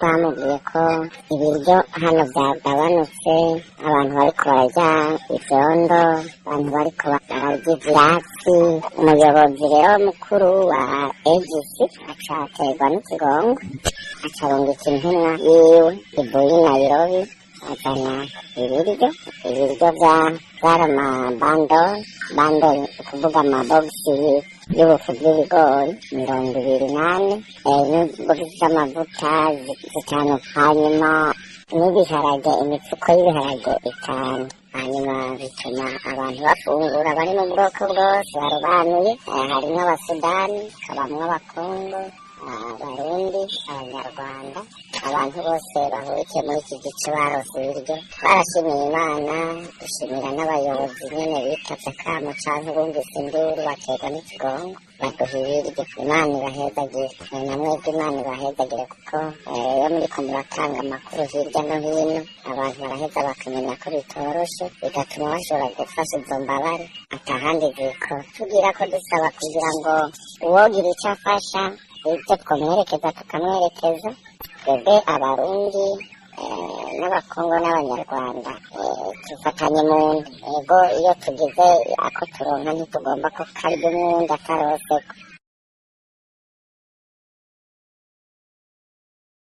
bamubwiye ko ibiryo hano byagabanutse, abantu bariko bararya ivyondo, abantu bariko bararya ivyatsi. Umuyobozi rero mukuru wa ejisi aca aterwa n'ikigongo, aca arungika intumwa yiwe ivuye i Nairobi, azana ibiryo vyari bando kuvuga amabogisi y'ubufu bw'ibigori 28, n'ibogisi z'amavuta 5, hanyuma n'ibiharage, imifuko y'ibiharage 5. hanyuma bituma abantu bafungura bari mu bwoko bwose barobanuye, harimwo abasudani, hakabamwo abakongo, abarundi, abanyarwanda, abantu bose bahurikiye muri iki gice barose ibiryo. Barashimiye Imana, dushimira n'abayobozi nyene bitavye akamo canke bumvise induru baterwa n'ikigongo baduha ibiryo. Imana ibahezagire, namwebwe Imana ibahezagire, kuko iyo muriko muratanga amakuru hirya no hino abantu baraheza bakamenya ko bitoroshe, bigatuma bashobora gufasha izo mbabare atahandi ziko. Tugira ko dusaba kugira ngo uwogira ico afasha ibyo twamwerekeza tukamwerekeza. Twebwe abarundi n'abakongo n'abanyarwanda tufatanye mu nda. Ego iyo tugize ako turonka ntitugomba ko karya umwunda karoseko.